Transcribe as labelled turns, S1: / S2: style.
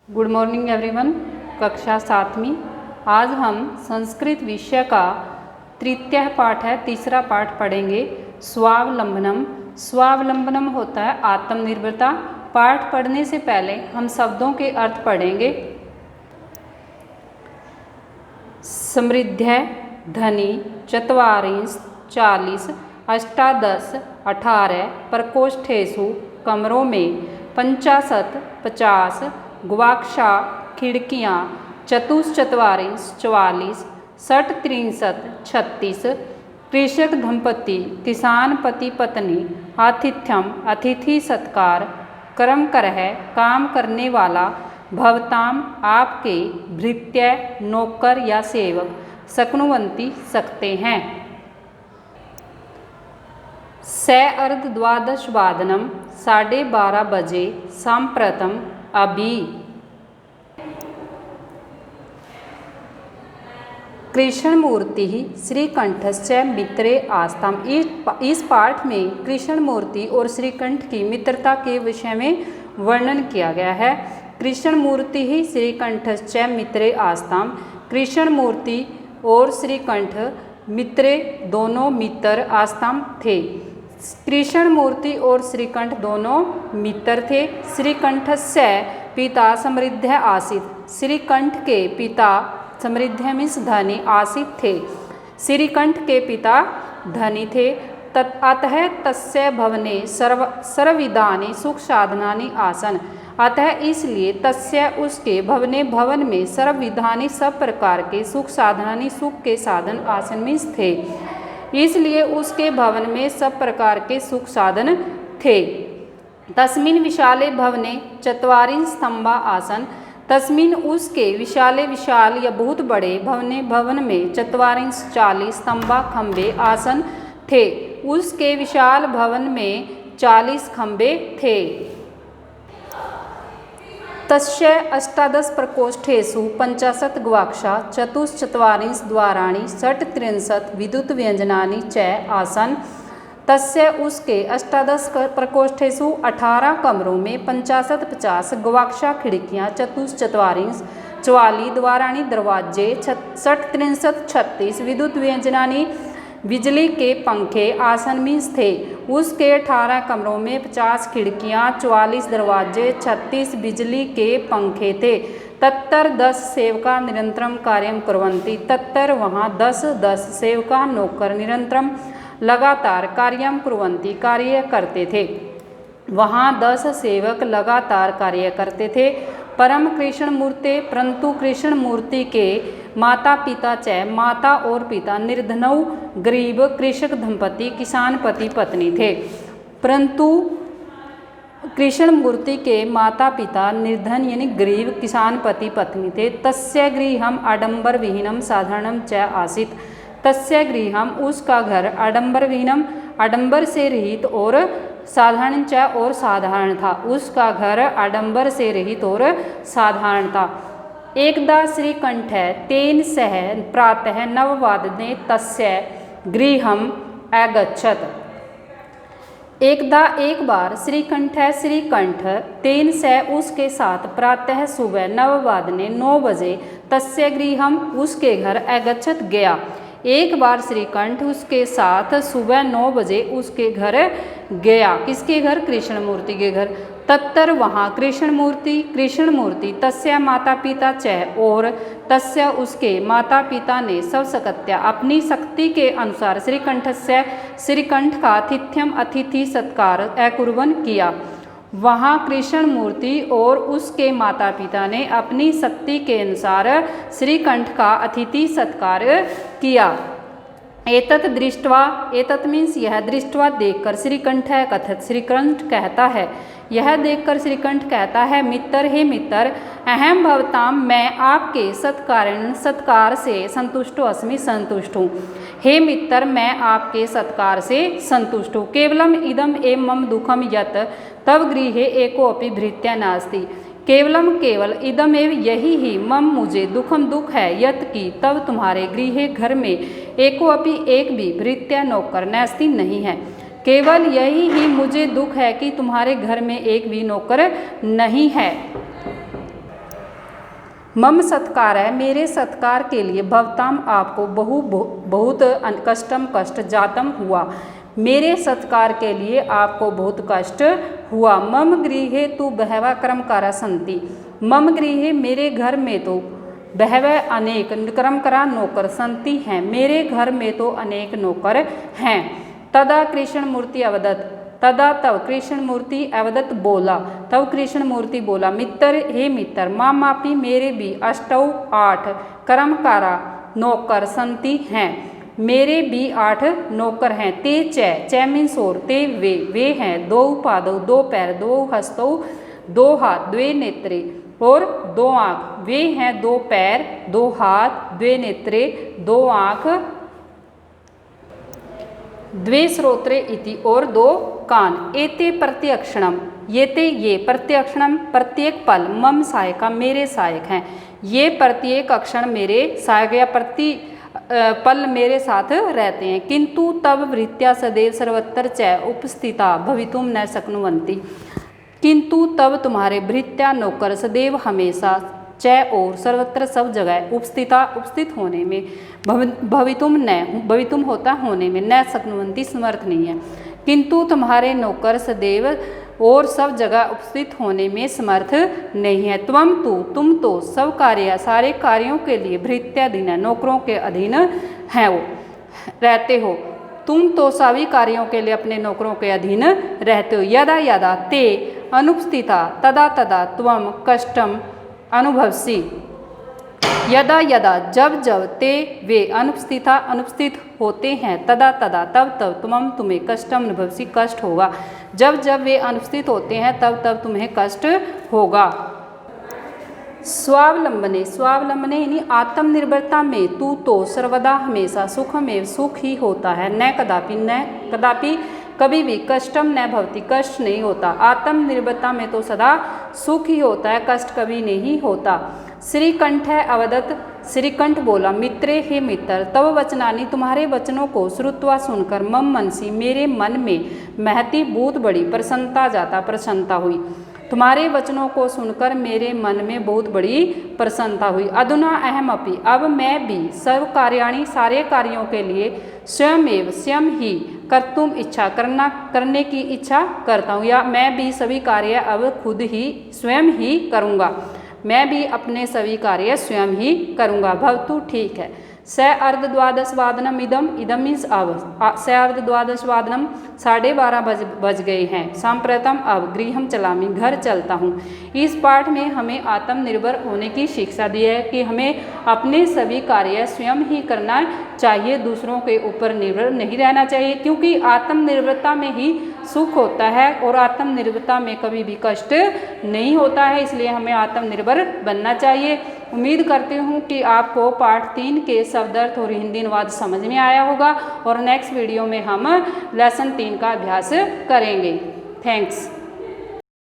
S1: Good morning everyone. कक्षा 7वीं। आज हम संस्कृत विषय का तृतीय पाठ है, तीसरा पाठ पढ़ेंगे। स्वावलंबनम। स्वावलंबनम होता है आत्मनिर्भरता। पाठ पढ़ने से पहले हम शब्दों के अर्थ पढ़ेंगे। समृद्ध, धनी, चत्वारिंश, 40, अष्टादश, 18, प्रकोष्ठेषु, कमरों में, 50, 50, गवाक्षा, खिड़कियाँ, चतुश्चत्वारिंश, 44, 60, 36, कृषक दंपति, किसान पति पत्नी, आतिथ्यम, अतिथि सत्कार, कर्म करह, काम करने वाला, भवताम, आपके, भृत्य, नौकर या सेवक, शक्नुवंती, सकते हैं। स अर्ध द्वादश वादनम, 12:30 बजे, सांप्रतम, अभी। कृष्णमूर्ति श्रीकंठस्य मित्रे आस्ताम। इस पाठ में कृष्णमूर्ति और श्रीकंठ की मित्रता के विषय में वर्णन किया गया है। कृष्णमूर्ति श्रीकंठस्य मित्रे आस्ताम। कृष्णमूर्ति और श्रीकंठ मित्रे, दोनों मित्र, आस्ताम थे। कृष्णमूर्ति और श्रीकंठ दोनों मित्र थे। श्रीकंठस्य पिता समृद्ध आसीत्। श्रीकंठ के पिता समृद्ध मीन्स धनी, आसीत् थे। श्रीकंठ के पिता धनी थे। अतः तस्य भवने सर्वविधानि सुख साधनानि आसन। अतः इसलिए तस्य उसके भवने, भवन में, सर्वविधानि सब प्रकार के सुख साधनानि, सुख के साधन, आसन मीन्स थे। इसलिए उसके भवन में सब प्रकार के सुख साधन थे। तस्मिन् विशाले भवने चत्वारिंश स्तंभा आसन। तस्मिन् उसके विशाले, विशाल या बहुत बड़े, भवन में, चत्वारिंश 40 स्तंभा खंबे, आसन थे। उसके विशाल भवन में 40 खंबे थे। तस्य अष्टादश प्रकोष्ठेषु 50 गवाक्षा, चतुश्चत्वारिंश द्वाराणि, 60 विद्युत व्यंजनानि च आसन। तस्य उसके अष्टादश प्रकोष्ठेषु 18 कमरों में, 50, 50 गवाक्षा खिड़कियाँ, चतुश्चत्वारिंश 44 द्वाराणि दरवाजे, 60, 36 विद्युत व्यंजनानि बिजली के पंखे, आसन मीन्स थे। उसके 18 कमरों में 50 खिड़कियाँ, 44 दरवाजे, 36 बिजली के पंखे थे। तत्तर 10 सेवका निरंतरम कार्यम कुर्वन्ति। तत्तर वहाँ 10 सेवका नौकर निरंतरम लगातार कार्यम कुर्वन्ति कार्य करते थे। वहाँ 10 सेवक लगातार कार्य करते थे। परम कृष्णमूर्ते, परंतु कृष्णमूर्ति के माता पिता च, माता और पिता, निर्धनौ गरीब, कृषक दंपति, किसान पति पत्नी थे। परंतु कृष्णमूर्ति के माता पिता निर्धन यानी गरीब, किसान पति पत्नी थे। तस्य गृहम आडंबर विहीनम साधारणम च आसीत्। तस्य गृहम उसका घर, आडंबर विहीनम आडंबर से रहित और साधारण च और साधारण था। उसका घर आडंबर से रहित और साधारण था। एकदा श्रीकंठ तेन सह प्रातः 9:00 तस्य गृहम अगच्छत्। एकदा एक बार श्रीकंठ तेन सह उसके साथ प्रातः सुबह 9 बजे तस्य गृहम उसके घर अगच्छत् गया। एक बार श्रीकंठ उसके साथ सुबह 9 बजे उसके घर गया। किसके घर? कृष्णमूर्ति के घर। तत्तर वहाँ कृष्णमूर्ति तस्य माता पिता च और तस्य उसके माता पिता ने सब सकत्या अपनी शक्ति के अनुसार श्रीकंठ का आतिथ्यम अतिथि सत्कार अकुर्वन् किया। वहाँ कृष्णमूर्ति और उसके माता पिता ने अपनी शक्ति के अनुसार श्रीकंठ का अतिथि सत्कार किया। एतत् दृष्ट्वा, एतत् मीन्स यह, दृष्ट्वा देखकर, श्रीकंठ कथत, श्रीकंठ कहता है, यह देखकर श्रीकंठ कहता है, मित्र, हे मित्र, अहम भवताम, मैं आपके सत्कार से संतुष्टो अस्मि, संतुष्ट हूँ। हे मित्र, मैं आपके सत्कार से संतुष्ट हूँ। केवलम इदम एव मम दुखम यत् तव गृहे एकोऽपि भृत्या नास्ति। केवल इदम एव यही ही मम मुझे दुखम दुख है यत् की तब तुम्हारे गृह घर में एकोऽपि एक भी भृत्या नौकर नास्ति नहीं है। केवल यही ही मुझे दुख है कि तुम्हारे घर में एक भी नौकर नहीं है। मम सत्कार है, मेरे सत्कार के लिए, भवताम आपको, बहुत कष्टम कष्ट, जातम हुआ, मेरे सत्कार के लिए आपको बहुत कष्ट हुआ। मम गृहे तु बहवा कर्मकारा सन्ति, मम गृहे मेरे घर में तो, बहवह अनेक, कर्मकरा नौकर, सन्ति हैं, मेरे घर में तो अनेक नौकर हैं। तदा कृष्णमूर्ति अवदत्, तदा तब कृष्णमूर्ति अवदत्त बोला, तब कृष्णमूर्ति बोला, मित्र हे मित्र, मामापि मेरे भी, अष्टौ 8 कर्मकारा नौकर, सन्ति हैं, मेरे भी 8 नौकर हैं। ते च मीन्स और, ते वे हैं, 2 पादौ 2 पैर, 2 हस्तौ 2 हाथ, 2 नेत्रे और 2 आँख, वे हैं 2 पैर 2 हाथ, 2 नेत्रे 2 आँख, 2 श्रोत्रे इति और 2 कान। एते प्रत्यक्षणम, ये प्रत्यक्षणम प्रत्येक पल, मम सहायका मेरे सहायक हैं, ये प्रत्येक अक्षण मेरे सहायक या प्रति पल मेरे साथ रहते हैं। किंतु तब वृत्त्या सदैव सर्वत्र च उपस्थिता भवितुम न शक्नुवन्ति, किंतु तब तुम्हारे भृत्या नौकर सदैव हमेशा च और सर्वत्र सब जगह उपस्थित होने में, भवितुम होता होने में, न शक्नुवन्ति समर्थ नहीं है, किंतु तुम्हारे नौकर सदैव और सब जगह उपस्थित होने में समर्थ नहीं है। तुम तो सब कार्य, सारे कार्यों के लिए भृत्याधीन, नौकरों के अधीन हैं वो रहते हो, तुम तो सभी कार्यों के लिए अपने नौकरों के अधीन रहते हो। यदा यदा ते अनुपस्थिता तदा तदा त्वम कष्टम अनुभवसी, यदा यदा जब जब ते वे अनुपस्थित होते हैं, तदा तदा तब तब तुम्हें कष्टम अनुभवसी कष्ट होगा, जब जब वे अनुपस्थित होते हैं तब तब तुम्हें कष्ट होगा। स्वावलंबने यानी आत्मनिर्भरता में तू तो सर्वदा हमेशा सुख में सुख ही होता है, न कदापि कभी भी कष्टम न भवति कष्ट नहीं होता। आत्मनिर्भरता में तो सदा सुख ही होता है, कष्ट कभी नहीं होता। श्रीकंठ अवदत्त, श्रीकंठ बोला, मित्रे हे मित्र, तव वचनानि तुम्हारे वचनों को श्रुत्वा सुनकर, मम मनसी मेरे मन में, महती बहुत बड़ी प्रसन्नता हुई, तुम्हारे वचनों को सुनकर मेरे मन में बहुत बड़ी प्रसन्नता हुई। अधुना अहम अपि, अब मैं भी, सर्व कार्याणि सारे कार्यों के लिए, स्वयं ही कर्तुम इच्छा करने की इच्छा करता हूँ, या मैं भी सभी कार्य अब खुद ही स्वयं ही करूँगा, मैं भी अपने सभी कार्य स्वयं ही करूँगा। भवतु ठीक है। स अर्धद्वादशवादनम इदम मीन्स अब, स अर्धद्वादशवादनम 12:30 बज गए हैं। सांप्रतम अब, गृहम चलामी घर चलता हूँ। इस पाठ में हमें आत्मनिर्भर होने की शिक्षा दी है कि हमें अपने सभी कार्य स्वयं ही करना चाहिए, दूसरों के ऊपर निर्भर नहीं रहना चाहिए, क्योंकि आत्मनिर्भरता में ही सुख होता है और आत्मनिर्भरता में कभी भी कष्ट नहीं होता है, इसलिए हमें आत्मनिर्भर बनना चाहिए। उम्मीद करती हूँ कि आपको पाठ 3 के शब्दार्थ और हिंदी अनुवाद समझ में आया होगा और नेक्स्ट वीडियो में हम लेसन 3 का अभ्यास करेंगे। थैंक्स।